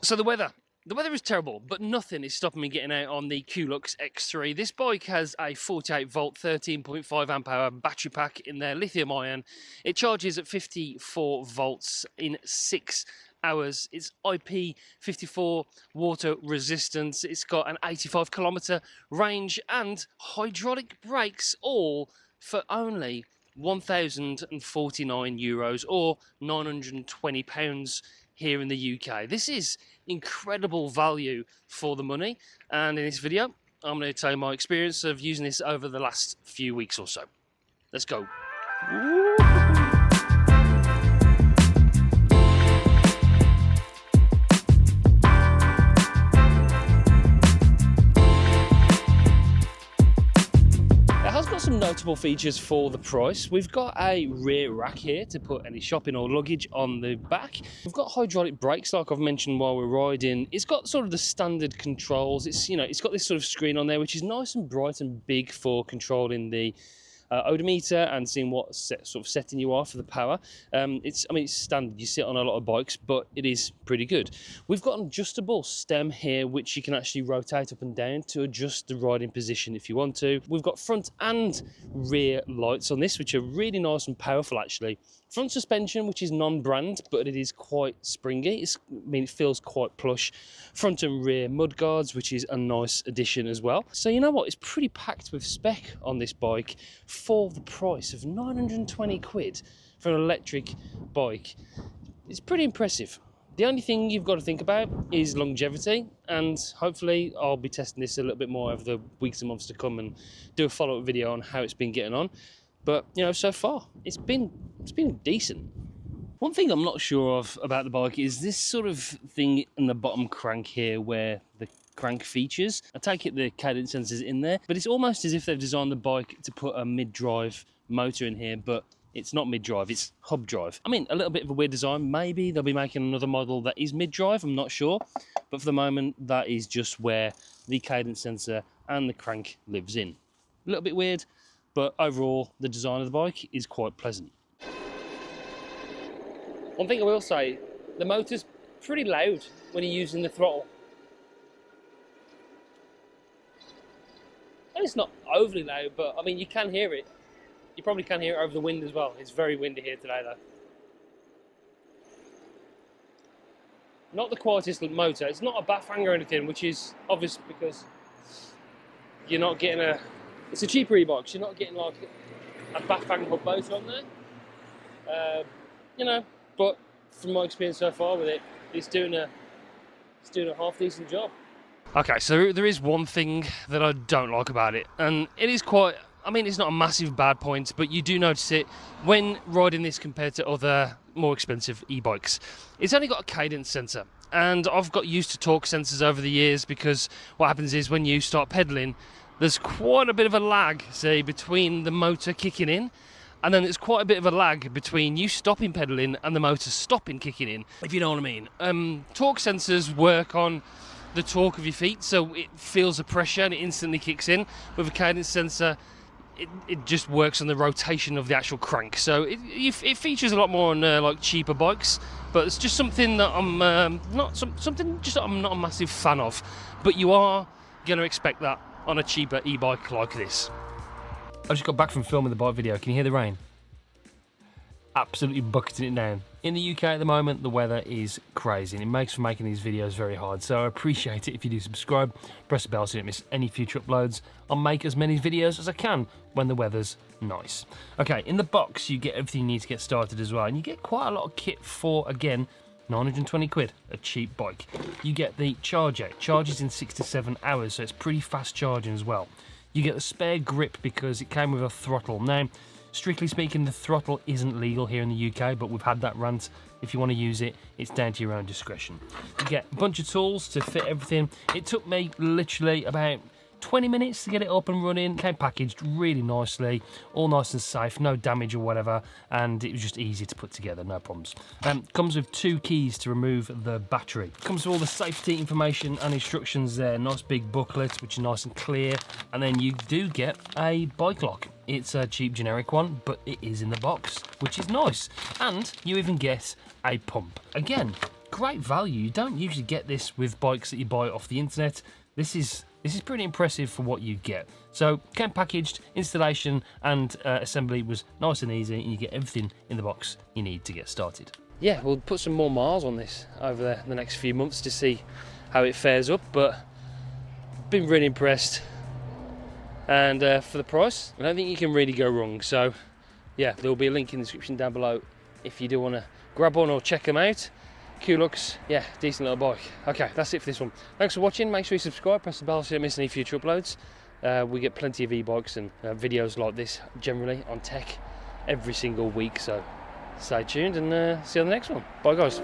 So the weather is terrible, but nothing is stopping me getting out on the Koolux X3. This bike has a 48 volt, 13.5 amp hour battery pack in there, lithium ion. It charges at 54 volts in 6 hours. It's IP54 water resistance. It's got an 85 kilometer range and hydraulic brakes, all for only €1,049 or £920 here in the UK. This is incredible value for the money, and in this video I'm going to tell you my experience of using this over the last few weeks or so. Let's go. Some notable features for the price. We've got a rear rack here to put any shopping or luggage on the back. We've got hydraulic brakes, like I've mentioned while we're riding. It's got sort of the standard controls. It's got this sort of screen on there which is nice and bright and big for controlling the odometer and seeing what sort of setting you are for the power. It's standard. You see it on a lot of bikes, but it is pretty good. We've got an adjustable stem here which you can actually rotate up and down to adjust the riding position if you want to. We've got front and rear lights on this which are really nice and powerful actually. Front suspension, which is non-brand, but it is quite springy. It feels quite plush. Front and rear mudguards, which is a nice addition as well. So you know what? It's pretty packed with spec on this bike for the price of 920 quid for an electric bike. It's pretty impressive. The only thing you've got to think about is longevity, and hopefully I'll be testing this a little bit more over the weeks and months to come and do a follow-up video on how it's been getting on. But, so far, it's been decent. One thing I'm not sure of about the bike is this sort of thing in the bottom crank here where the crank features. I take it the cadence sensor's in there, but it's almost as if they've designed the bike to put a mid-drive motor in here, but it's not mid-drive, it's hub drive. A little bit of a weird design. Maybe they'll be making another model that is mid-drive, I'm not sure. But for the moment, that is just where the cadence sensor and the crank lives in. A little bit weird, but overall, the design of the bike is quite pleasant. One thing I will say, the motor's pretty loud when you're using the throttle. And it's not overly loud, but you can hear it. You probably can hear it over the wind as well. It's very windy here today though. Not the quietest motor. It's not a baff hanger or anything, which is obvious because you're not getting it's a cheaper e-bike, so you're not getting like a baff hanger hub motor on there. But from my experience so far with it, it's doing a half decent job. Okay, so there is one thing that I don't like about it, and it is quite, it's not a massive bad point, but you do notice it when riding this compared to other more expensive e-bikes. It's only got a cadence sensor, and I've got used to torque sensors over the years because what happens is when you start pedaling, there's quite a bit of a lag, say, between the motor kicking in, and then there's quite a bit of a lag between you stopping pedaling and the motor stopping kicking in, if you know what I mean. Torque sensors work on the torque of your feet, so it feels the pressure and it instantly kicks in. With a cadence sensor, it just works on the rotation of the actual crank. So it features a lot more on like cheaper bikes, but it's just something that I'm not a massive fan of. But you are going to expect that on a cheaper e-bike like this. I just got back from filming the bike video. Can you hear the rain? Absolutely bucketing it down. In the UK at the moment, the weather is crazy and it makes for making these videos very hard. So I appreciate it if you do subscribe, press the bell so you don't miss any future uploads. I'll make as many videos as I can when the weather's nice. Okay, in the box you get everything you need to get started as well, and you get quite a lot of kit for, again, 920 quid, a cheap bike. You get the charger. It charges in 6 to 7 hours, so it's pretty fast charging as well. You get the spare grip because it came with a throttle. Now, strictly speaking, the throttle isn't legal here in the UK, but we've had that rant. If you want to use it, it's down to your own discretion. You get a bunch of tools to fit everything. It took me literally about 20 minutes to get it up and running. Came packaged really nicely, all nice and safe, no damage or whatever, and it was just easy to put together, no problems. Comes with 2 keys to remove the battery. Comes with all the safety information and instructions there, nice big booklet which is nice and clear, and then you do get a bike lock. It's a cheap generic one, but it is in the box, which is nice. And you even get a pump. Again, great value. You don't usually get this with bikes that you buy off the internet. This is pretty impressive for what you get. So came packaged, installation and assembly was nice and easy, and you get everything in the box you need to get started. Yeah, we'll put some more miles on this over the next few months to see how it fares up, but been really impressed. And for the price, I don't think you can really go wrong. So yeah, there will be a link in the description down below if you do want to grab one or check them out. Koolux, yeah, decent little bike. Okay, that's it for this one. Thanks for watching. Make sure you subscribe, press the bell so you don't miss any future uploads. We get plenty of e-bikes and videos like this generally on tech every single week, so stay tuned and see you on the next one. Bye guys.